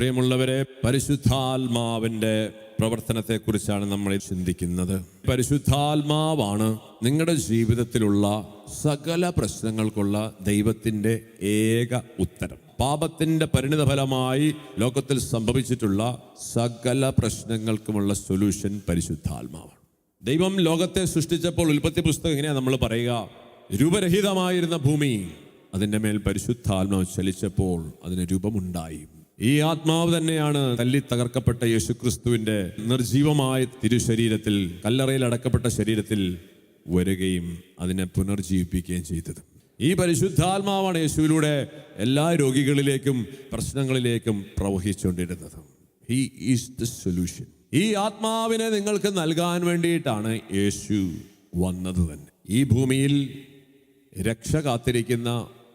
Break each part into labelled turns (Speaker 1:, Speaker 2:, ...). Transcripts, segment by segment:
Speaker 1: പ്രിയമുള്ളവരെ, പരിശുദ്ധാത്മാവിൻ്റെ പ്രവർത്തനത്തെക്കുറിച്ചാണ് നമ്മൾ ചിന്തിക്കുന്നത്. പരിശുദ്ധാത്മാവാണ് നിങ്ങളുടെ ജീവിതത്തിലുള്ള സകല പ്രശ്നങ്ങൾക്കുള്ള ദൈവത്തിൻ്റെ ഏക ഉത്തരം. പാപത്തിൻ്റെ പരിണിതഫലമായി ലോകത്തിൽ സംഭവിച്ചിട്ടുള്ള സകല പ്രശ്നങ്ങൾക്കുമുള്ള സൊല്യൂഷൻ പരിശുദ്ധാത്മാവാണ്. ദൈവം ലോകത്തെ സൃഷ്ടിച്ചപ്പോൾ ഉൽപ്പത്തി പുസ്തകം എങ്ങനെയാണ് നമ്മൾ പറയുക? രൂപരഹിതമായിരുന്ന ഭൂമി, അതിൻ്റെ മേൽ പരിശുദ്ധാത്മാവ് ചലിച്ചപ്പോൾ അതിന് രൂപമുണ്ടായി. ഈ ആത്മാവ് തന്നെയാണ് തല്ലി തകർക്കപ്പെട്ട യേശുക്രിസ്തുവിൻ്റെ നിർജീവമായ തിരുശരീരത്തിൽ, കല്ലറയിൽ അടക്കപ്പെട്ട ശരീരത്തിൽ വരികയും അതിനെ പുനർജീവിപ്പിക്കുകയും ചെയ്തത്. ഈ പരിശുദ്ധാത്മാവാണ് യേശുവിലൂടെ എല്ലാ രോഗികളിലേക്കും പ്രശ്നങ്ങളിലേക്കും പ്രവഹിച്ചുകൊണ്ടിരുന്നത്. He is the solution. ഈ ആത്മാവിനെ നിങ്ങൾക്ക് നൽകാൻ വേണ്ടിയിട്ടാണ് യേശു വന്നത് തന്നെ. ഈ ഭൂമിയിൽ രക്ഷ കാത്തിരിക്കുന്ന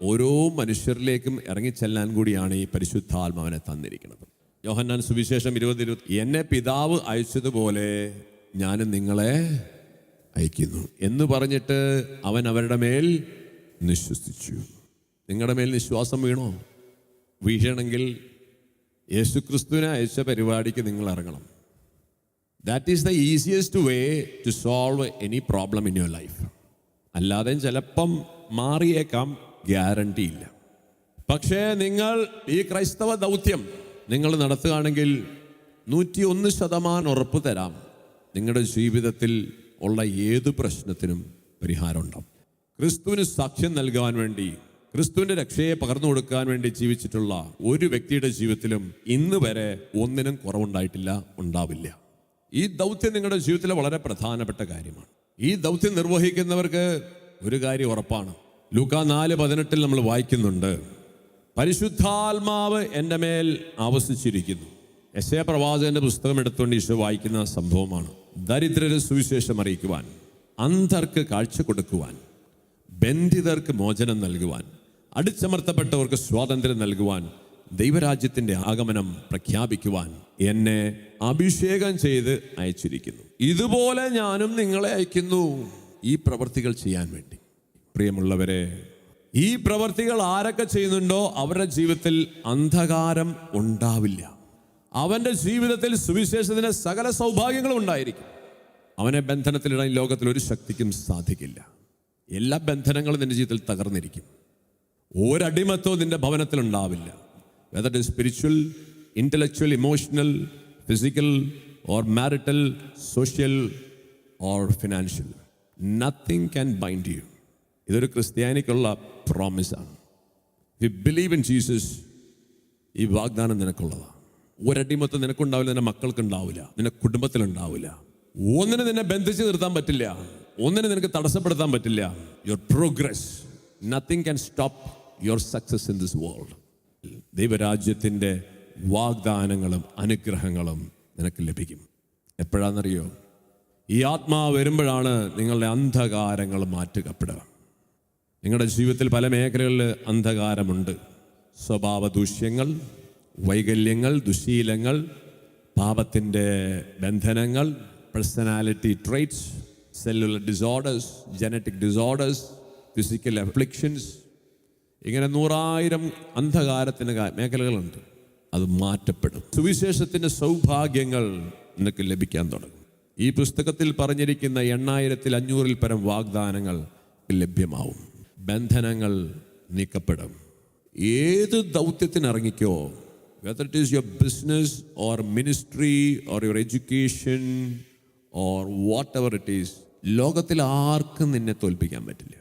Speaker 1: ഓരോ മനുഷ്യരിലേക്കും ഇറങ്ങിച്ചെല്ലാൻ കൂടിയാണ് ഈ പരിശുദ്ധാത്മാവിനെ തന്നിരിക്കുന്നത്. യോഹന്നാൻ സുവിശേഷം 20:20, എന്നെ പിതാവ് അയച്ചതുപോലെ ഞാനും നിങ്ങളെ അയക്കുന്നു എന്ന് പറഞ്ഞിട്ട് അവൻ അവരുടെ മേൽ വിശ്വസിച്ചു. നിങ്ങളുടെ മേൽ വിശ്വാസം വീണോ? വീഴണമെങ്കിൽ യേശുക്രിസ്തുവിനെ അയച്ച പരിപാടിക്ക് നിങ്ങൾ ഇറങ്ങണം. That is the easiest way to solve any problem in your life. അല്ലാതെ ചിലപ്പം മാറിയേക്കാം, ഗ്യാരണ്ടി ഇല്ല. പക്ഷേ നിങ്ങൾ ഈ ക്രൈസ്തവ ദൗത്യം നിങ്ങൾ നടത്തുകയാണെങ്കിൽ 101% ഉറപ്പ് തരാം, നിങ്ങളുടെ ജീവിതത്തിൽ ഉള്ള ഏത് പ്രശ്നത്തിനും പരിഹാരം ഉണ്ടാവും. ക്രിസ്തുവിന് സാക്ഷ്യം നൽകാൻ വേണ്ടി, ക്രിസ്തുവിൻ്റെ രക്ഷയെ പകർന്നു കൊടുക്കാൻ വേണ്ടി ജീവിച്ചിട്ടുള്ള ഒരു വ്യക്തിയുടെ ജീവിതത്തിലും ഇന്ന് വരെ ഒന്നിനും കുറവുണ്ടായിട്ടില്ല, ഉണ്ടാവില്ല. ഈ ദൗത്യം നിങ്ങളുടെ ജീവിതത്തിലെ വളരെ പ്രധാനപ്പെട്ട കാര്യമാണ്. ഈ ദൗത്യം നിർവഹിക്കുന്നവർക്ക് ഒരു കാര്യം ഉറപ്പാണ്. ലൂക്കാ 4:18 നമ്മൾ വായിക്കുന്നുണ്ട്, പരിശുദ്ധാത്മാവ് എൻ്റെ മേൽ ആവസിച്ചിരിക്കുന്നു. യെശയ്യാ പ്രവാചകന്റെ പുസ്തകം എടുത്തുകൊണ്ട് ഈശോ വായിക്കുന്ന സംഭവമാണ്. ദരിദ്രര് സുവിശേഷം അറിയിക്കുവാൻ, അന്ധർക്ക് കാഴ്ച കൊടുക്കുവാൻ, ബന്ധിതർക്ക് മോചനം നൽകുവാൻ, അടിച്ചമർത്തപ്പെട്ടവർക്ക് സ്വാതന്ത്ര്യം നൽകുവാൻ, ദൈവരാജ്യത്തിൻ്റെ ആഗമനം പ്രഖ്യാപിക്കുവാൻ എന്നെ അഭിഷേകം ചെയ്ത് അയച്ചിരിക്കുന്നു. ഇതുപോലെ ഞാനും നിങ്ങളെ അയക്കുന്നു ഈ പ്രവൃത്തികൾ ചെയ്യാൻ വേണ്ടി. പ്രിയമുള്ളവരെ, ഈ പ്രവൃത്തികൾ ആരൊക്കെ ചെയ്യുന്നുണ്ടോ അവരുടെ ജീവിതത്തിൽ അന്ധകാരം ഉണ്ടാവില്ല. അവൻ്റെ ജീവിതത്തിൽ സുവിശേഷത്തിന് സകല സൗഭാഗ്യങ്ങളും ഉണ്ടായിരിക്കും. അവനെ ബന്ധനത്തിലിടാൻ ലോകത്തിൽ ഒരു ശക്തിക്കും സാധിക്കില്ല. എല്ലാ ബന്ധനങ്ങളും നിന്റെ ജീവിതത്തിൽ തകർന്നിരിക്കും. ഒരടിമത്തവും നിന്റെ ഭവനത്തിൽ ഉണ്ടാവില്ല. Whether it is spiritual, intellectual, emotional, physical or marital, social or financial, nothing can bind you. ഇതൊരു ക്രിസ്ത്യാനിക്കുള്ള പ്രോമിസാണ്. We believe in Jesus. ഈ വാഗ്ദാനം നിനക്കുള്ളതാണ്. ഒരടിമത്തം നിനക്കുണ്ടാവില്ല, നിന്റെ മക്കൾക്കുണ്ടാവില്ല, നിന്റെ കുടുംബത്തിലുണ്ടാവില്ല. ഒന്നിനെ നിന്നെ ബന്ധിച്ച് നിർത്താൻ പറ്റില്ല, ഒന്നിനെ നിനക്ക് തടസ്സപ്പെടുത്താൻ പറ്റില്ല. Your progress, nothing can stop your success in this world. ദൈവരാജ്യത്തിൻ്റെ വാഗ്ദാനങ്ങളും അനുഗ്രഹങ്ങളും നിനക്ക് ലഭിക്കും. എപ്പോഴാണെന്നറിയോ? ഈ ആത്മാവ് വരുമ്പോഴാണ് നിങ്ങളുടെ അന്ധകാരങ്ങൾ മാറ്റുകപ്പെടുക. നിങ്ങളുടെ ജീവിതത്തിൽ പല മേഖലകളിൽ അന്ധകാരമുണ്ട്. സ്വഭാവ ദൂഷ്യങ്ങൾ, വൈകല്യങ്ങൾ, ദുശീലങ്ങൾ, പാപത്തിൻ്റെ ബന്ധനങ്ങൾ, personality traits, cellular disorders, genetic disorders, physical afflictions, ഇങ്ങനെ 100,000 അന്ധകാരത്തിന് മേഖലകളുണ്ട്. അത് മാറ്റപ്പെടും. സുവിശേഷത്തിൻ്റെ സൗഭാഗ്യങ്ങൾ നിനക്ക് ലഭിക്കാൻ തുടങ്ങും. ഈ പുസ്തകത്തിൽ പറഞ്ഞിരിക്കുന്ന 8,500-ൽ പരം വാഗ്ദാനങ്ങൾ ലഭ്യമാവും. ബന്ധനങ്ങൾ നീക്കപ്പെടും. ഏത് ദൗത്യത്തിന് ഇറങ്ങിക്കോ, whether it is your business or ministry or your education or what ever it is, ലോകത്തിൽ ആർക്കും നിന്നെ തോൽപ്പിക്കാൻ പറ്റില്ല.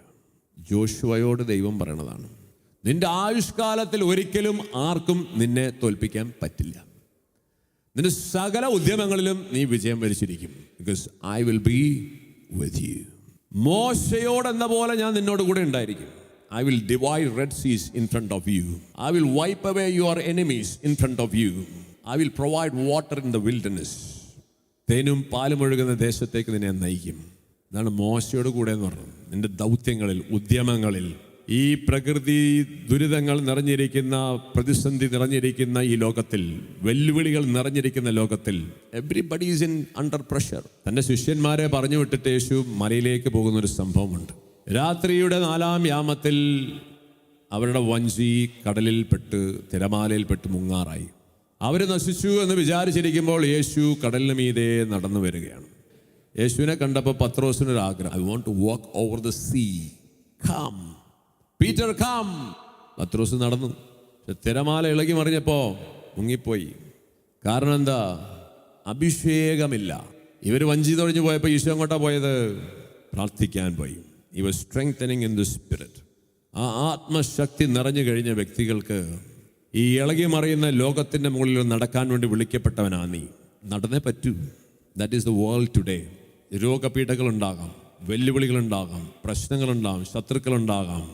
Speaker 1: ജോഷുവയോട് ദൈവം പറയണതാണ്, നിന്റെ ആയുഷ്കാലത്തിൽ ഒരിക്കലും ആർക്കും നിന്നെ തോൽപ്പിക്കാൻ പറ്റില്ല. നിന്റെ സകല ഉദ്യമങ്ങളിലും നീ വിജയം വരിച്ചിരിക്കും. Because I will be with you. മോശയോടെന്ന പോലെ ഞാൻ നിന്നോട് കൂടെ ഉണ്ടായിരിക്കും. I will divide red seas in front of you. I will wipe away your enemies in front of you. I will provide water in the wilderness. തേനും പാലും ഒഴുകുന്ന ദേശത്തേക്ക് നിന്നെ നയിക്കും. ഇതാണ് മോശയോട് കൂടെ എന്ന് പറഞ്ഞത്. നിന്റെ ദൗത്യങ്ങളിൽ, ഉദ്യമങ്ങളിൽ, ഈ പ്രകൃതി ദുരിതങ്ങൾ നിറഞ്ഞിരിക്കുന്ന, പ്രതിസന്ധി നിറഞ്ഞിരിക്കുന്ന ഈ ലോകത്തിൽ, വെല്ലുവിളികൾ നിറഞ്ഞിരിക്കുന്ന ലോകത്തിൽ, everybody is in under pressure. തൻ്റെ ശിഷ്യന്മാരെ പറഞ്ഞു വിട്ടിട്ട് യേശു മലയിലേക്ക് പോകുന്നൊരു സംഭവമുണ്ട്. രാത്രിയുടെ 4-ാം യാമത്തിൽ അവരുടെ വഞ്ചി കടലിൽ പെട്ട്, തിരമാലയിൽ പെട്ട് മുങ്ങാറായി. അവർ നശിച്ചു എന്ന് വിചാരിച്ചിരിക്കുമ്പോൾ യേശു കടലിന് മീതെ നടന്നു വരികയാണ്. യേശുവിനെ കണ്ടപ്പോൾ പത്രോസിനൊരു ആഗ്രഹം, I want to walk over the sea, come Peter come. പത്രോസ് നടന്നു. തിരമാല ഇളകി മറിഞ്ഞപ്പോൾ മുങ്ങിപ്പോയി. കാരണം എന്താ? അഭിഷേകമില്ല. ഇവർ വഞ്ചി തൊഴിഞ്ഞു പോയപ്പോൾ ഈശോ എങ്ങോട്ടാ പോയത്? പ്രാർത്ഥിക്കാൻ പോയി. He was strengthening in the spirit. ആ ആത്മശക്തി നിറഞ്ഞു കഴിഞ്ഞ വ്യക്തികൾക്ക് ഈ ഇളകി മറിയുന്ന ലോകത്തിൻ്റെ മുകളിൽ നടക്കാൻ വേണ്ടി വിളിക്കപ്പെട്ടവനാ നീ. നടന്നേ പറ്റൂ. That is the world today. രോഗപീഠകളുണ്ടാകാം, വെല്ലുവിളികളുണ്ടാകാം, പ്രശ്നങ്ങളുണ്ടാകാം, ശത്രുക്കളുണ്ടാകാം,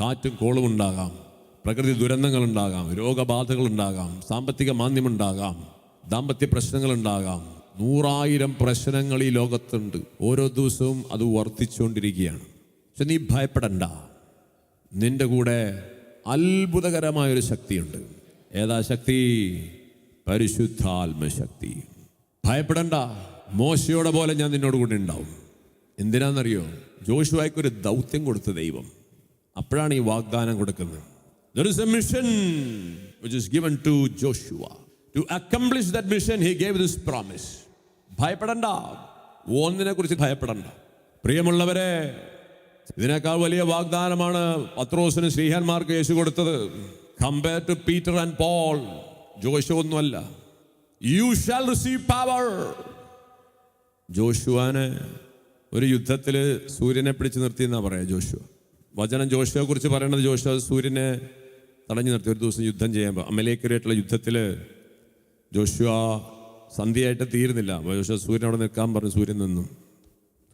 Speaker 1: കാറ്റും കോളും ഉണ്ടാകാം, പ്രകൃതി ദുരന്തങ്ങളുണ്ടാകാം, രോഗബാധകളുണ്ടാകാം, സാമ്പത്തിക മാന്ദ്യമുണ്ടാകാം, ദാമ്പത്യ പ്രശ്നങ്ങളുണ്ടാകാം. 100,000 പ്രശ്നങ്ങൾ ഈ ലോകത്തുണ്ട്. ഓരോ ദിവസവും അത് വർദ്ധിച്ചുകൊണ്ടിരിക്കുകയാണ്. പക്ഷെ നീ ഭയപ്പെടണ്ട. നിന്റെ കൂടെ അത്ഭുതകരമായൊരു ശക്തിയുണ്ട്. ഏതാ ശക്തി? പരിശുദ്ധാത്മശക്തി. ഭയപ്പെടണ്ട. മോശയോടെ പോലെ ഞാൻ നിന്നോട് കൂടെ ഉണ്ടാവും. എന്തിനാണെന്നറിയോ? ജോഷുവയ്ക്കൊരു ദൗത്യം കൊടുത്ത ദൈവം. അപ്പോഴാണ് ഈ വാഗ്ദാനം കൊടുക്കുന്നത്. There is a mission which is given to Joshua. To accomplish that mission, he gave this promise. ഭയപ്പെടണ്ട. ഒന്നിനെ കുറിച്ച് ഭയപ്പെടണ്ട. പ്രിയമുള്ളവരെ, ഇതിനേക്കാൾ വലിയ വാഗ്ദാനമാണ് പത്രോസിന് ശ്രീഹന്മാർക്ക് യേശു കൊടുത്തത്. Compared to Peter and Paul, Joshua ഒന്നുമല്ല. You shall receive power. ജോഷുവാനെ ഒരു യുദ്ധത്തിൽ സൂര്യനെ പിടിച്ചു നിർത്തി എന്നാ പറയാ ജോഷുവ. വചനം ജോഷുവെ കുറിച്ച് പറയണത്, ജോഷുവ സൂര്യനെ തടഞ്ഞു നിർത്തി. ഒരു ദിവസം യുദ്ധം ചെയ്യുമ്പോൾ അമലേക്കെതിരായിട്ടുള്ള യുദ്ധത്തിൽ ജോഷുവ സന്ധ്യയായിട്ട് തീരുന്നില്ല. ജോഷുവ സൂര്യൻ അവിടെ നിൽക്കാൻ പറഞ്ഞു. സൂര്യൻ നിന്നു.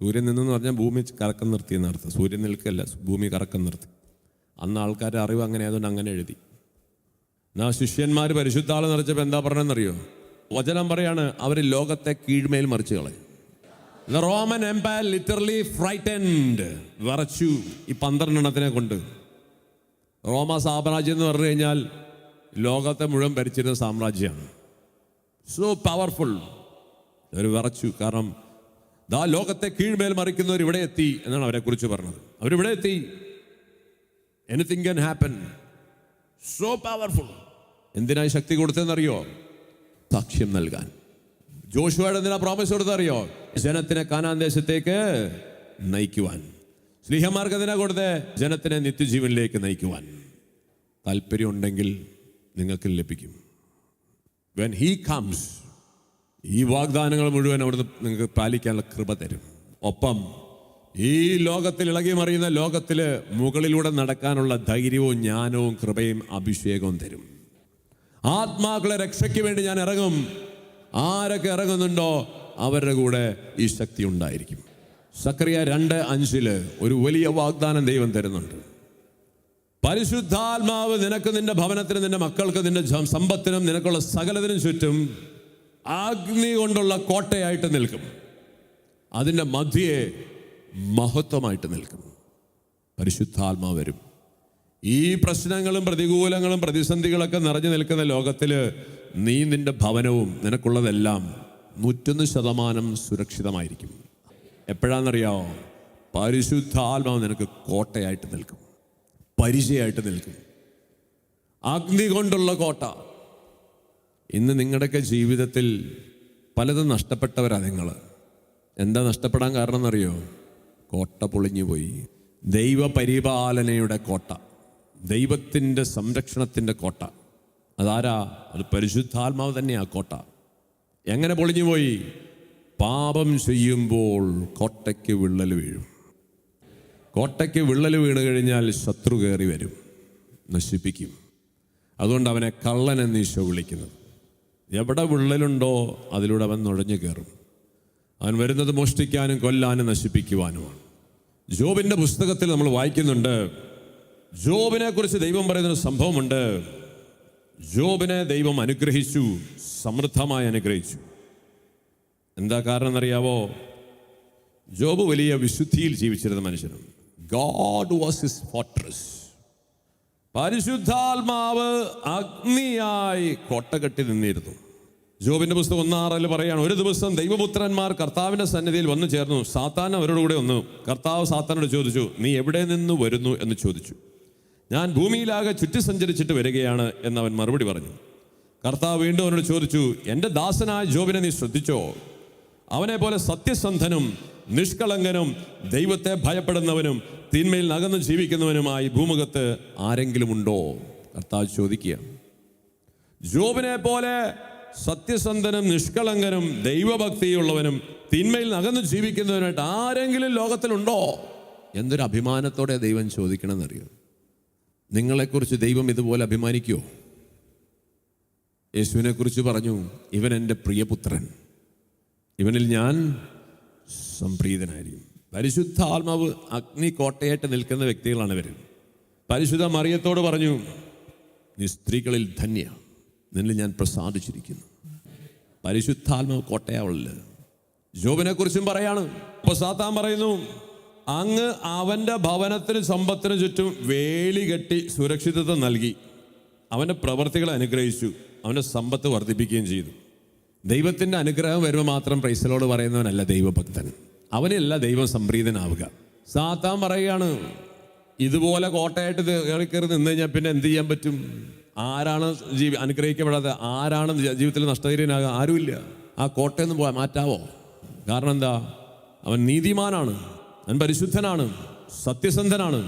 Speaker 1: സൂര്യൻ നിന്നെന്ന് പറഞ്ഞാൽ ഭൂമി കറക്കം നിർത്തി എന്നർത്ഥം. സൂര്യൻ നിൽക്കല്ല, ഭൂമി കറക്കം നിർത്തി. അന്ന് ആൾക്കാരുടെ അറിവ് അങ്ങനെ ആയതുകൊണ്ട് അങ്ങനെ എഴുതി. എന്നാ ശിഷ്യന്മാർ പരിശുദ്ധാള് നിറച്ചപ്പോൾ എന്താ പറഞ്ഞതെന്നറിയോ? വചനം പറയാണ്, അവർ ലോകത്തെ കീഴ്മേൽ മറിച്ച് കളയും. The Roman Empire literally frightened. വിറച്ചു ഈ 12 എണ്ണത്തിനെ കൊണ്ട്. റോമ സാമ്രാജ്യം എന്ന് പറഞ്ഞു കഴിഞ്ഞാൽ ലോകത്തെ മുഴുവൻ ഭരിച്ചിരുന്ന സാമ്രാജ്യമാണ്. So powerful. അവർ വിറച്ചു. കാരണം ദാ ലോകത്തെ കീഴ്മേൽ മറിക്കുന്നവർ ഇവിടെ എത്തി എന്നാണ് അവരെ കുറിച്ച് പറഞ്ഞത്. അവരിവിടെ എത്തി. Anything can happen. So powerful. എന്തിനായി ശക്തി കൊടുത്തതെന്നറിയോ? സാക്ഷ്യം നൽകാൻ. ജോഷുവയുടെ എന്തിനാ പ്രോമിസ് കൊടുത്തറിയോ? ജനത്തിനെ കാനാൻ ദേശത്തേക്ക് നയിക്കുവാൻ. സ്ലീഹന്മാർക്ക് എന്തിനാ കൊടുത്തേ? ജനത്തിനെ നിത്യജീവനിലേക്ക് നയിക്കുവാൻ. താല്പര്യം ഉണ്ടെങ്കിൽ നിങ്ങൾക്ക് ലഭിക്കും. When he comes, ഈ വാഗ്ദാനങ്ങൾ മുഴുവൻ അവിടുന്ന് നിങ്ങൾക്ക് പാലിക്കാനുള്ള കൃപ തരും. ഒപ്പം ഈ ലോകത്തിൽ ഇളകി മറിയുന്ന ലോകത്തിൽ മുകളിലൂടെ നടക്കാനുള്ള ധൈര്യവും ജ്ഞാനവും കൃപയും അഭിഷേകവും തരും. ആത്മാക്കളെ രക്ഷയ്ക്ക് വേണ്ടി ഞാൻ ഇറങ്ങും. ആരൊക്കെ ഇറങ്ങുന്നുണ്ടോ അവരുടെ കൂടെ ഈ ശക്തി ഉണ്ടായിരിക്കും. സക്കറിയ 2:5 ഒരു വലിയ വാഗ്ദാനം ദൈവം തരുന്നുണ്ട്. പരിശുദ്ധാത്മാവ് നിനക്ക്, നിന്റെ ഭവനത്തിനും, നിന്റെ മക്കൾക്ക്, നിന്റെ സമ്പത്തിനും, നിനക്കുള്ള സകലത്തിനും ചുറ്റും അഗ്നി കൊണ്ടുള്ള കോട്ടയായിട്ട് നിൽക്കും. അതിൻ്റെ മധ്യേ മഹത്വമായിട്ട് നിൽക്കും. പരിശുദ്ധാത്മാവ് വരും. ഈ പ്രശ്നങ്ങളും പ്രതികൂലങ്ങളും പ്രതിസന്ധികളൊക്കെ നിറഞ്ഞു നിൽക്കുന്ന ലോകത്തിൽ നീ, നിന്റെ ഭവനവും, നിനക്കുള്ളതെല്ലാം 101% സുരക്ഷിതമായിരിക്കും. എപ്പോഴാണെന്നറിയാമോ? പരിശുദ്ധാത്മാവ് നിനക്ക് കോട്ടയായിട്ട് നിൽക്കും, പരിചയമായിട്ട് നിൽക്കും. അഗ്നി കൊണ്ടുള്ള കോട്ട. ഇന്ന് നിങ്ങളുടെയൊക്കെ ജീവിതത്തിൽ പലതും നഷ്ടപ്പെട്ടവരാ നിങ്ങൾ. എന്താ നഷ്ടപ്പെടാൻ കാരണം എന്നറിയോ? കോട്ട പൊളിഞ്ഞു പോയി. ദൈവപരിപാലനയുടെ കോട്ട, ദൈവത്തിൻ്റെ സംരക്ഷണത്തിൻ്റെ കോട്ട. അതാരാ? അത് പരിശുദ്ധാത്മാവ് തന്നെയാ കോട്ട. എങ്ങനെ പൊളിഞ്ഞുപോയി? പാപം ചെയ്യുമ്പോൾ കോട്ടയ്ക്ക് വിള്ളൽ വീഴും. കോട്ടയ്ക്ക് വിള്ളൽ വീണ് കഴിഞ്ഞാൽ ശത്രു കയറി വരും, നശിപ്പിക്കും. അതുകൊണ്ട് അവനെ കള്ളൻ എന്ന് ഈശോ വിളിക്കുന്നത്. എവിടെ വിള്ളലുണ്ടോ അതിലൂടെ അവൻ നുഴഞ്ഞു കയറും. അവൻ വരുന്നത് മോഷ്ടിക്കാനും കൊല്ലാനും നശിപ്പിക്കുവാനുമാണ്. ജോബിൻ്റെ പുസ്തകത്തിൽ നമ്മൾ വായിക്കുന്നുണ്ട്, ജോബിനെ കുറിച്ച് ദൈവം പറയുന്നൊരു സംഭവമുണ്ട്. ജോബിനെ ദൈവം അനുഗ്രഹിച്ചു, സമൃദ്ധമായി അനുഗ്രഹിച്ചു. എന്താ കാരണം എന്നറിയാവോ? ജോബ് വലിയ വിശുദ്ധിയിൽ ജീവിച്ചിരുന്ന മനുഷ്യനാണ്. God was his fortress. പരിശുദ്ധാത്മാവ് അഗ്നിയായി കോട്ട കെട്ടി നിന്നിരുന്നു. ജോബിന്റെ പുസ്തകം 1:6 പറയാണ്, ഒരു ദിവസം ദൈവപുത്രന്മാർ കർത്താവിന്റെ സന്നിധിയിൽ വന്നു ചേർന്നു. സാത്താൻ അവരുടെ കൂടെ വന്നു. കർത്താവ് സാത്താനോട് ചോദിച്ചു, നീ എവിടെ നിന്ന് വരുന്നു എന്ന് ചോദിച്ചു. ഞാൻ ഭൂമിയിലാകെ ചുറ്റി സഞ്ചരിച്ചിട്ട് വരികയാണ് എന്നവൻ മറുപടി പറഞ്ഞു. കർത്താവ് വീണ്ടും അവനോട് ചോദിച്ചു, എൻ്റെ ദാസനായ ജോബിനെ നീ ശ്രദ്ധിച്ചോ? അവനെ പോലെ സത്യസന്ധനും നിഷ്കളങ്കനും ദൈവത്തെ ഭയപ്പെടുന്നവനും തിന്മയിൽ അകന്നു ജീവിക്കുന്നവനുമായി ഭൂമുഖത്ത് ആരെങ്കിലും ഉണ്ടോ? കർത്താവ് ചോദിക്കുക. ജോബിനെ പോലെ സത്യസന്ധനും നിഷ്കളങ്കനും ദൈവഭക്തിയുള്ളവനും തിന്മയിൽ അകന്നു ജീവിക്കുന്നവനായിട്ട് ആരെങ്കിലും ലോകത്തിലുണ്ടോ? എന്തൊരു അഭിമാനത്തോടെ ദൈവം ചോദിക്കണമെന്നറിയോ? നിങ്ങളെക്കുറിച്ച് ദൈവം ഇതുപോലെ അഭിമാനിക്കുമോ? യേശുവിനെ കുറിച്ച് പറഞ്ഞു, ഇവൻ എൻ്റെ പ്രിയപുത്രൻ, ഇവനിൽ ഞാൻ സംപ്രീതനായിരിക്കും. പരിശുദ്ധാത്മാവ് അഗ്നി കോട്ടയായിട്ട് നിൽക്കുന്ന വ്യക്തികളാണ് ഇവർ. പരിശുദ്ധ മറിയത്തോട് പറഞ്ഞു, നീ സ്ത്രീകളിൽ ധന്യ, നിന്നിൽ ഞാൻ പ്രസാദിച്ചിരിക്കുന്നു. പരിശുദ്ധാത്മാവ് കോട്ടയാവുള്ള. ജോബിനെ കുറിച്ചും പറയാണ്. അപ്പൊ സാത്താൻ പറയുന്നു, അങ്ങ് അവൻ്റെ ഭവനത്തിനും സമ്പത്തിനും ചുറ്റും വേലി കെട്ടി സുരക്ഷിതത്വം നൽകി, അവൻ്റെ പ്രവർത്തികളെ അനുഗ്രഹിച്ചു, അവൻ്റെ സമ്പത്ത് വർദ്ധിപ്പിക്കുകയും ചെയ്തു. ദൈവത്തിൻ്റെ അനുഗ്രഹം വരുമ്പോൾ മാത്രം പ്രൈസലോട് പറയുന്നവനല്ല ദൈവഭക്തൻ. അവനല്ല ദൈവം സംപ്രീതനാവുക. സാത്താൻ പറയുകയാണ്, ഇതുപോലെ കോട്ടയായിട്ട് കയറി നിന്ന് കഴിഞ്ഞാൽ പിന്നെ എന്ത് ചെയ്യാൻ പറ്റും? ആരാണ് അനുഗ്രഹിക്കപ്പെടാതെ? ആരാണ് ജീവിതത്തിൽ നഷ്ടകരനാകുക? ആരുമില്ല. ആ കോട്ടയൊന്നും മാറ്റാവോ? കാരണം എന്താ? അവൻ നീതിമാനാണ്, അവൻ പരിശുദ്ധനാണ്, സത്യസന്ധനാണ്,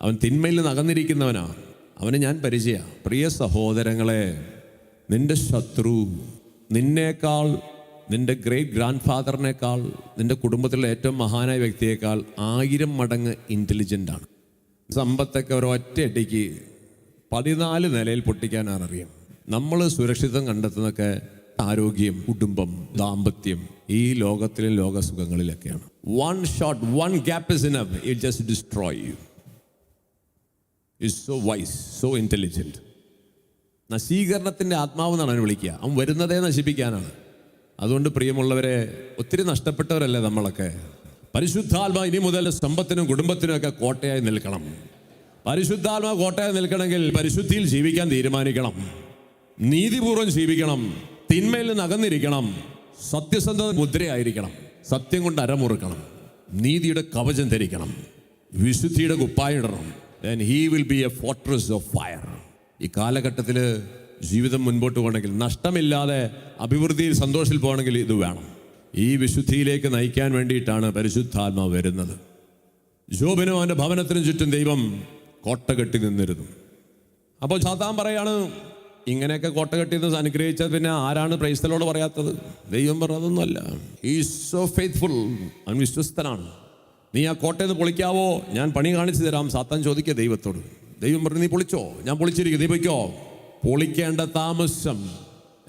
Speaker 1: അവൻ തിന്മയിൽ നിന്ന് അകന്നിരിക്കുന്നവനാണ്. അവന് ഞാൻ പരിചയ. പ്രിയ സഹോദരങ്ങളെ, നിന്റെ ശത്രു നിന്നേക്കാൾ, നിന്റെ ഗ്രേറ്റ് ഗ്രാൻഡ് ഫാദറിനേക്കാൾ, നിന്റെ കുടുംബത്തിലെ ഏറ്റവും മഹാനായ വ്യക്തിയേക്കാൾ 1000 മടങ്ങ് ഇൻ്റലിജൻ്റാണ്. സമ്പത്തൊക്കെ ഒരൊറ്റയടിക്ക് 14 നിലയിൽ പൊട്ടിക്കാനാണ് അറിയാം. നമ്മൾ സുരക്ഷിതം കണ്ടെത്തുന്നതൊക്കെ ആരോഗ്യം, കുടുംബം, ദാമ്പത്യം, ഈ ലോകത്തിലും ലോകസുഖങ്ങളിലൊക്കെയാണ്. One shot, one gap is enough, it just destroy you. Is so wise, so intelligent. നശീകരണത്തിൻ്റെ ആത്മാവ് എന്നാണ് അവനെ വിളിക്കുക. അവൻ വരുന്നതേ നശിപ്പിക്കാനാണ്. അതുകൊണ്ട് പ്രിയമുള്ളവരെ, ഒത്തിരി നഷ്ടപ്പെട്ടവരല്ലേ നമ്മളൊക്കെ. പരിശുദ്ധാത്മാ ഇനി മുതൽ സമ്പത്തിനും കുടുംബത്തിനും ഒക്കെ കോട്ടയായി നിൽക്കണം. പരിശുദ്ധാത്മാ കോട്ടയായി നിൽക്കണമെങ്കിൽ പരിശുദ്ധിയിൽ ജീവിക്കാൻ തീരുമാനിക്കണം, നീതിപൂർവ്വം ജീവിക്കണം, തിന്മയിൽ നിന്ന് അകന്നിരിക്കണം, സത്യസന്ധത മുദ്രയായിരിക്കണം, സത്യം കൊണ്ട് അരമുറുക്കണം, നീതിയുടെ കവചം ധരിക്കണം, വിശുദ്ധിയുടെ കുപ്പായിടണം. Then he will be a fortress of fire. ഈ കാലഘട്ടത്തിൽ ജീവിതം മുൻപോട്ട് പോകണമെങ്കിൽ, നഷ്ടമില്ലാതെ അഭിവൃദ്ധിയിൽ സന്തോഷത്തിൽ പോകണമെങ്കിൽ ഇത് വേണം. ഈ വിശുദ്ധിയിലേക്ക് നയിക്കാൻ വേണ്ടിയിട്ടാണ് പരിശുദ്ധാത്മാവ് വരുന്നത്. ജോബിനും അവൻ്റെ ഭവനത്തിനും ചുറ്റും ദൈവം കോട്ട കെട്ടി നിന്നിരുന്നു. അപ്പോൾ സാത്താൻ പറയാണ്, ഇങ്ങനെയൊക്കെ കോട്ട കെട്ടി നിന്ന് അനുഗ്രഹിച്ചാൽ പിന്നെ ആരാണ് പ്രൈസ്തലോട് പറയാത്തത്? ദൈവം പറഞ്ഞതൊന്നുമല്ല. ഈസ് സോ ഫെയ്ത്ത്ഫുൾ, അവൻ വിശ്വസ്തനാണ്. നീ ആ കോട്ടയിൽ നിന്ന് പൊളിക്കാവോ? ഞാൻ പണി കാണിച്ചു തരാം. സാത്താൻ ചോദിക്കുക ദൈവത്തോട്. ദൈവം പറഞ്ഞു, നീ പൊളിച്ചോ? ഞാൻ പൊളിച്ചിരിക്കും, നീ പൊയ്ക്കോ. പൊളിക്കേണ്ട താമസം.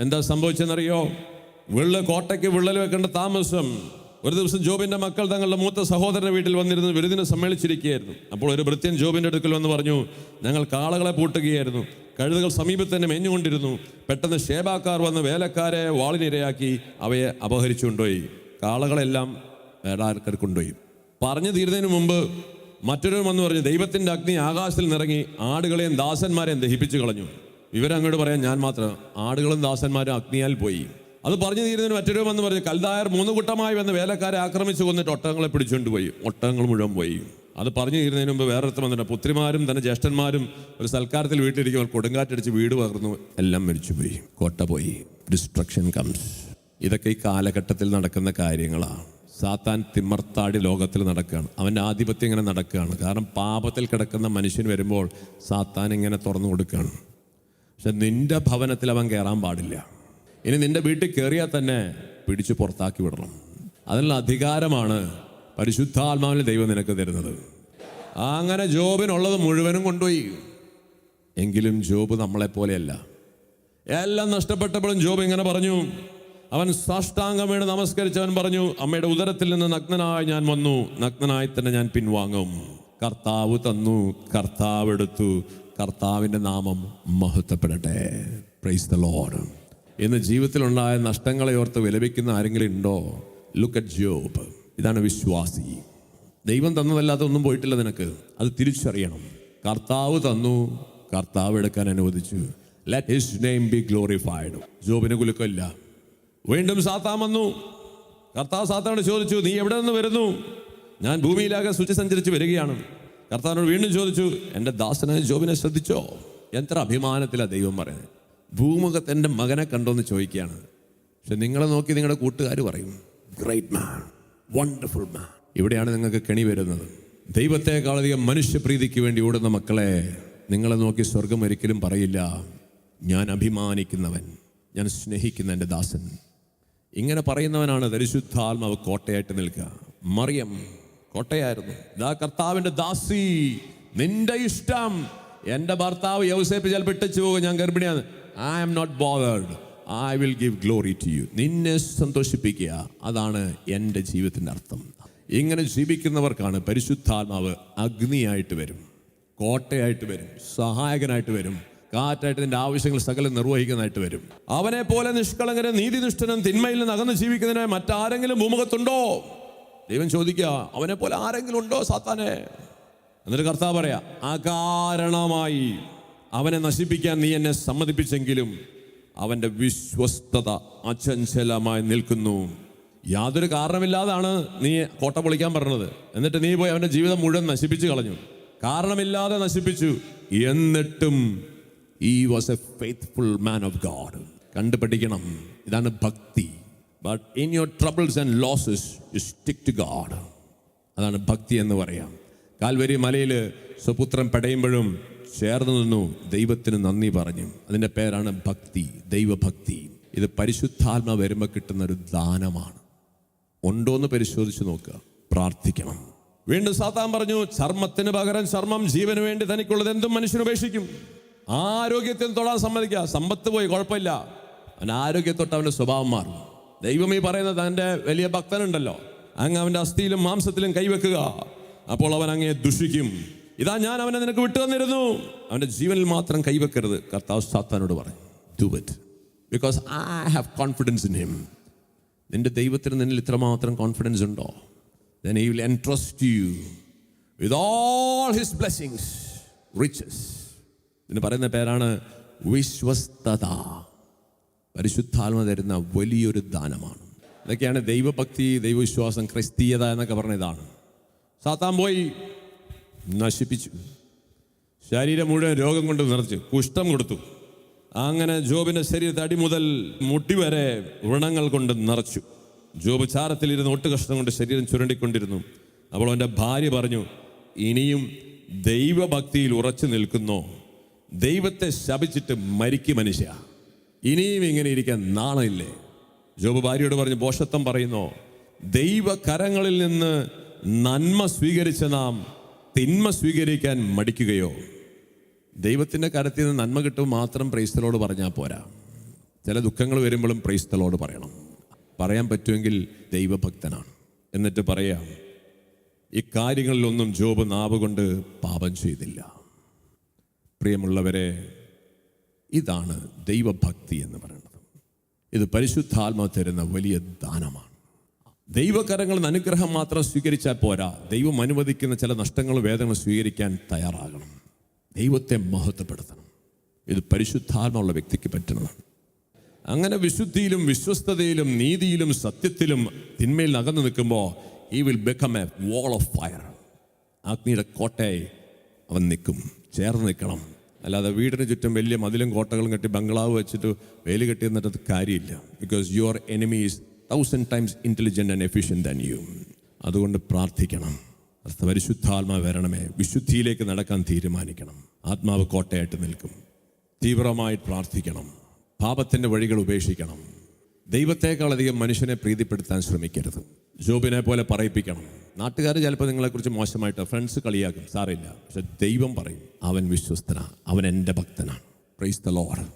Speaker 1: എന്താ സംഭവിച്ചെന്നറിയോ? കോട്ടയ്ക്ക് വിള്ളൽ വെക്കേണ്ട താമസം. ഒരു ദിവസം ജോബിൻ്റെ മക്കൾ തങ്ങളുടെ മൂത്ത സഹോദരൻ്റെ വീട്ടിൽ വന്നിരുന്ന് വിരുന്നിന് സമ്മേളിച്ചിരിക്കുകയായിരുന്നു. അപ്പോൾ ഒരു ഭൃത്യൻ ജോബിൻ്റെ അടുക്കൽ വന്ന് പറഞ്ഞു, ഞങ്ങൾ കാളകളെ പൂട്ടുകയായിരുന്നു, കഴുതകൾ സമീപത്ത് തന്നെ മേഞ്ഞുകൊണ്ടിരുന്നു. പെട്ടെന്ന് ഷേബാക്കാർ വന്ന് വേലക്കാരെ വാളിനിരയാക്കി അവയെ അപഹരിച്ചുകൊണ്ടുപോയി. കാളകളെല്ലാം വേറെ ആൾക്കാർ കൊണ്ടുപോയി. പറഞ്ഞു തീരുന്നതിന് മുമ്പ് മറ്റൊരു വന്ന് പറഞ്ഞു, ദൈവത്തിൻ്റെ അഗ്നി ആകാശത്തിൽ നിറങ്ങി ആടുകളെയും ദാസന്മാരെയും ദഹിപ്പിച്ചു കളഞ്ഞു. വിവരം അങ്ങോട്ട് പറയാൻ ഞാൻ മാത്രം. ആടുകളും ദാസന്മാരും അഗ്നിയാൽ പോയി. അത് പറഞ്ഞു തീരുന്നതിന് മറ്റൊരു വന്ന് പറഞ്ഞു, കൽദായർ 3 കൂട്ടമായി വന്ന് വേലക്കാരെ ആക്രമിച്ചു കൊന്നിട്ട് ഒട്ടകങ്ങളെ പിടിച്ചുകൊണ്ട് പോയി. ഒട്ടകങ്ങൾ മുഴുവൻ പോയി. അത് പറഞ്ഞു തീരുന്നതിന് മുമ്പ് വേറൊരുത്തം വന്നിട്ട്, പുത്രിമാരും തന്നെ ജ്യേഷ്ഠന്മാരും ഒരു സൽക്കാരത്തിൽ വീട്ടിലിരിക്കുമ്പോൾ കൊടുങ്കാറ്റടിച്ച് വീട് പകർന്നു, എല്ലാം മരിച്ചുപോയി, കോട്ട പോയി. Destruction comes. ഇതൊക്കെ ഈ കാലഘട്ടത്തിൽ നടക്കുന്ന കാര്യങ്ങളാണ്. സാത്താൻ തിമർത്താടി ലോകത്തിൽ നടക്കുകയാണ്. അവൻ്റെ ആധിപത്യം ഇങ്ങനെ നടക്കുകയാണ്. കാരണം പാപത്തിൽ കിടക്കുന്ന മനുഷ്യൻ വരുമ്പോൾ സാത്താൻ ഇങ്ങനെ തുറന്നു കൊടുക്കുകയാണ്. പക്ഷെ നിന്റെ ഭവനത്തിൽ അവൻ കയറാൻ പാടില്ല. ഇനി നിന്റെ വീട്ടിൽ കയറിയാൽ തന്നെ പിടിച്ചു പുറത്താക്കി വിടണം. അതിനുള്ള അധികാരമാണ് പരിശുദ്ധാത്മാവിൽ ദൈവം നിനക്ക് തരുന്നത്. അങ്ങനെ ജോബിനുള്ളത് മുഴുവനും കൊണ്ടുപോയി. എങ്കിലും ജോബ് നമ്മളെപ്പോലെയല്ല. എല്ലാം നഷ്ടപ്പെട്ടപ്പോഴും ജോബ് ഇങ്ങനെ പറഞ്ഞു. അവൻ സാഷ്ടാംഗം വീണ് നമസ്കരിച്ചവൻ പറഞ്ഞു, അമ്മയുടെ ഉദരത്തിൽ നിന്ന് നഗ്നനായി ഞാൻ വന്നു, നഗ്നനായി തന്നെ ഞാൻ പിൻവാങ്ങും. കർത്താവ് തന്നു, കർത്താവ് എടുത്തു, കർത്താവിൻ്റെ നാമം മഹത്വപ്പെടട്ടെ. Praise the Lord. ഇന്ന് ജീവിതത്തിലുണ്ടായ നഷ്ടങ്ങളെ ഓർത്ത് വിലപിക്കുന്ന ആരെങ്കിലും ഉണ്ടോ? Look at job. ഇതാണ് വിശ്വാസി. ദൈവം തന്നതല്ലാതെ ഒന്നും പോയിട്ടില്ല നിനക്ക്. അത് തിരിച്ചറിയണം. കർത്താവ് തന്നു, കർത്താവ് എടുക്കാൻ അനുവദിച്ചു. Let his name B glorified. ജോബിന് കുലുക്കമില്ല. വീണ്ടും സാത്താൻ വന്നു. കർത്താവ് സാത്താനോട് ചോദിച്ചു, നീ എവിടെ നിന്ന് വരുന്നു? ഞാൻ ഭൂമിയിലാകെ ശുചി സഞ്ചരിച്ച് വരികയാണ്. കർത്താവിനോട് വീണ്ടും ചോദിച്ചു, എൻ്റെ ദാസനായ ജോബിനെ ശ്രദ്ധിച്ചോ? എത്ര അഭിമാനത്തിലാണ് ദൈവം പറയുന്നത്. ഭൂമുഖത്ത് എൻ്റെ മകനെ കണ്ടോന്ന് ചോദിക്കുകയാണ്. പക്ഷെ നിങ്ങളെ നോക്കി നിങ്ങളുടെ കൂട്ടുകാർ പറയും ഗ്രേറ്റ് മാൻ, വണ്ടർഫുൾ മാൻ. ഇവിടെയാണ് നിങ്ങൾക്ക് കെണി വരുന്നത്. ദൈവത്തെക്കാളധികം മനുഷ്യപ്രീതിക്ക് വേണ്ടി ഓടുന്ന മക്കളെ നിങ്ങളെ നോക്കി സ്വർഗം ഒരിക്കലും പറയില്ല ഞാൻ അഭിമാനിക്കുന്നവൻ, ഞാൻ സ്നേഹിക്കുന്ന എൻ്റെ ദാസൻ. ഇങ്ങനെ പറയുന്നവനാണ് പരിശുദ്ധാത്മാവ് കോട്ടയായിട്ട് നിൽക്കുക. മറിയം കോട്ടയായിരുന്നു. ഇതാ കർത്താവിൻ്റെ ദാസി, നിന്റെ ഇഷ്ടം. എൻ്റെ ഭർത്താവ് യൗസേപ്പ് ചിലപ്പോൾ ഇട്ടച്ചു പോകും, ഞാൻ ഗർഭിണിയാണ്. I am not bothered, I will give glory to you. നിന്നെ സന്തോഷിപ്പിക്കുക, അതാണ് എൻ്റെ ജീവിതത്തിൻ്റെ അർത്ഥം. ഇങ്ങനെ ജീവിക്കുന്നവർക്കാണ് പരിശുദ്ധാത്മാവ് അഗ്നിയായിട്ട് വരും, കോട്ടയായിട്ട് വരും, സഹായകനായിട്ട് വരും, കാറ്റായിട്ട് നിന്റെ ആവശ്യങ്ങൾ സകലം നിർവഹിക്കുന്നതായിട്ട് വരും. അവനെ പോലെ നിഷ്കളങ്കനും നീതിനിഷ്ഠനും തിന്മയിൽ നിന്ന് അകന്ന് ജീവിക്കുന്നതിനായി മറ്റാരെങ്കിലും ഭൂമുഖത്തുണ്ടോ? ദൈവം ചോദിക്കുക, അവനെ പോലെ ആരെങ്കിലും ഉണ്ടോ സാത്താനെ? എന്നിട്ട് കർത്താവ് പറയാ, അകാരണമായി അവനെ നശിപ്പിക്കാൻ നീ എന്നെ സമ്മതിപ്പിച്ചെങ്കിലും അവൻ്റെ വിശ്വസ്തത അചഞ്ചലമായി നിൽക്കുന്നു. യാതൊരു കാരണമില്ലാതാണ് നീ കോട്ട പൊളിക്കാൻ പറഞ്ഞത്. എന്നിട്ട് നീ പോയി അവൻ്റെ ജീവിതം മുഴുവൻ നശിപ്പിച്ചു കളഞ്ഞു. കാരണമില്ലാതെ നശിപ്പിച്ചു. എന്നിട്ടും he was a faithful man of God. കണ്ടുപഠിക്കണം, ഇതാണ് ഭക്തി. But in your troubles and losses you stick to God. അതാണ് ഭക്തി എന്ന് പറയാം. കാൽവരി മലയിൽ സ്വപുത്രൻ പടയുമ്പോഴും ചേർന്ന് നിന്നു, ദൈവത്തിന് നന്ദി പറഞ്ഞു. അതിൻ്റെ പേരാണ് ഭക്തി, ദൈവഭക്തി. ഇത് പരിശുദ്ധാത്മ വരുമ്പോൾ കിട്ടുന്നൊരു ദാനമാണ്. ഉണ്ടോയെന്ന് പരിശോധിച്ച് നോക്കുക, പ്രാർത്ഥിക്കണം. വീണ്ടും സാത്താൻ പറഞ്ഞു, ചർമ്മത്തിന് പകരം ചർമ്മം, ജീവന് വേണ്ടി തനിക്കുള്ളത് എന്തും മനുഷ്യൻ ഉപേക്ഷിക്കും. ആരോഗ്യത്തിൽ തൊടാൻ സമ്മതിക്കുക. സമ്പത്ത് പോയി കുഴപ്പമില്ല, അവൻ ആരോഗ്യത്തൊട്ട് അവൻ്റെ സ്വഭാവം മാറും. ദൈവം ഈ പറയുന്നത് തൻ്റെ വലിയ ഭക്തനുണ്ടല്ലോ, അങ്ങ് അവൻ്റെ അസ്ഥിയിലും മാംസത്തിലും കൈവെക്കുക, അപ്പോൾ അവൻ അങ്ങയെ ദുഷിക്കും. ഇതാ ഞാൻ അവനെ നിനക്ക് വിട്ടു തന്നിരുന്നു, അവൻ്റെ ജീവനിൽ മാത്രം കൈവെക്കരുത്. കർത്താവ് സാത്താനോട് പറഞ്ഞു, do it because I have confidence in him. നിന്റെ ദൈവത്തിന് നിന്നിൽ ഇത്രമാത്രം കോൺഫിഡൻസ് ഉണ്ടോ? then he will entrust you with all his blessings, riches. ഇതിന് പറയുന്ന പേരാണ് വിശ്വസ്തത. പരിശുദ്ധാത്മ തരുന്ന വലിയൊരു ദാനമാണ്. ഇതൊക്കെയാണ് ദൈവഭക്തി, ദൈവവിശ്വാസം, ക്രിസ്തീയത എന്നൊക്കെ പറഞ്ഞ ഇതാണ്. സാത്താൻ പോയി നശിപ്പിച്ചു. ശരീരം മുഴുവൻ രോഗം കൊണ്ട് നിറച്ചു, കുഷ്ഠം കൊടുത്തു. അങ്ങനെ ജോബിൻ്റെ ശരീരത്തെ അടി മുതൽ മുട്ടി വരെ വ്രണങ്ങൾ കൊണ്ട് നിറച്ചു. ജോബ് ചാരത്തിലിരുന്ന് ഒട്ടുകഷ്ണം കൊണ്ട് ശരീരം ചുരണ്ടിക്കൊണ്ടിരുന്നു. അപ്പോൾ അവൻ്റെ ഭാര്യ പറഞ്ഞു, ഇനിയും ദൈവഭക്തിയിൽ ഉറച്ചു നിൽക്കുന്നോ? ദൈവത്തെ ശപിച്ചിട്ട് മരിക്കും മനുഷ്യ, ഇനിയും ഇങ്ങനെ ഇരിക്കാൻ നാണമില്ലേ? ജോബ് ഭാര്യയോട് പറഞ്ഞു, ഭോഷത്വം പറയുന്നോ? ദൈവകരങ്ങളിൽ നിന്ന് നന്മ സ്വീകരിച്ച നാം തിന്മ സ്വീകരിക്കാൻ മടിക്കുകയോ? ദൈവത്തിൻ്റെ കരത്തിൽ നിന്ന് നന്മ കിട്ടും മാത്രം പ്രൈസ് ദി ലോർഡ് പറഞ്ഞാൽ പോരാ. ചില ദുഃഖങ്ങൾ വരുമ്പോഴും പ്രൈസ് ദി ലോർഡ് പറയണം. പറയാൻ പറ്റുമെങ്കിൽ ദൈവഭക്തനാണ്. എന്നിട്ട് പറയാം, ഇക്കാര്യങ്ങളിലൊന്നും ജോബ് നാവ് കൊണ്ട് പാപം ചെയ്തില്ല. പ്രിയമുള്ളവരെ, ഇതാണ് ദൈവഭക്തി എന്ന് പറയുന്നത്. ഇത് പരിശുദ്ധാത്മാവ് തരുന്ന വലിയ ദാനമാണ്. ദൈവകരങ്ങളിൽ നിന്ന് അനുഗ്രഹം മാത്രം സ്വീകരിച്ചാൽ പോരാ, ദൈവം അനുവദിക്കുന്ന ചില നഷ്ടങ്ങളും വേദനകളും സ്വീകരിക്കാൻ തയ്യാറാകണം. ദൈവത്തെ മഹത്വപ്പെടുത്തണം. ഇത് പരിശുദ്ധാത്മാവുള്ള വ്യക്തിക്ക് പറ്റുന്നതാണ്. അങ്ങനെ വിശുദ്ധിയിലും വിശ്വസ്തതയിലും നീതിയിലും സത്യത്തിലും തിന്മയിൽ അകന്നു നിൽക്കുമ്പോൾ he will become a wall of fire. അഗ്നിയുടെ കോട്ടയായി അവൻ നിൽക്കും. ചേർന്ന് നിൽക്കണം. അല്ലാതെ വീടിന് ചുറ്റും വലിയ മതിലും കോട്ടകളും കെട്ടി ബംഗ്ലാവ് വെച്ചിട്ട് വേലി കെട്ടി എന്നിട്ട് കാര്യമില്ല. Because your enemy is 1000 times intelligent and efficient than you. അതുകൊണ്ട് പ്രാർത്ഥിക്കണം, പരിശുദ്ധാത്മാവ് വരണമേ. വിശുദ്ധിയിലേക്ക് നടക്കാൻ തീരുമാനിക്കണം. ആത്മാവ് കോട്ടയായിട്ട് നിൽക്കും. തീവ്രമായി പ്രാർത്ഥിക്കണം. പാപത്തിൻ്റെ വഴികൾ ഉപേക്ഷിക്കണം. ദൈവത്തെക്കാളധികം മനുഷ്യനെ പ്രീതിപ്പെടുത്താൻ ശ്രമിക്കരുത്. ജോബിനെ പോലെ പറയിപ്പിക്കണം. നാട്ടുകാർ ചിലപ്പോൾ നിങ്ങളെക്കുറിച്ച് മോശമായിട്ട് ഫ്രണ്ട്സ് കളിയാക്കും, സാറില്ല. പക്ഷെ ദൈവം പറയും, അവൻ വിശ്വസ്തനാണ്, അവൻ എൻ്റെ ഭക്തനാണ്. Praise the Lord.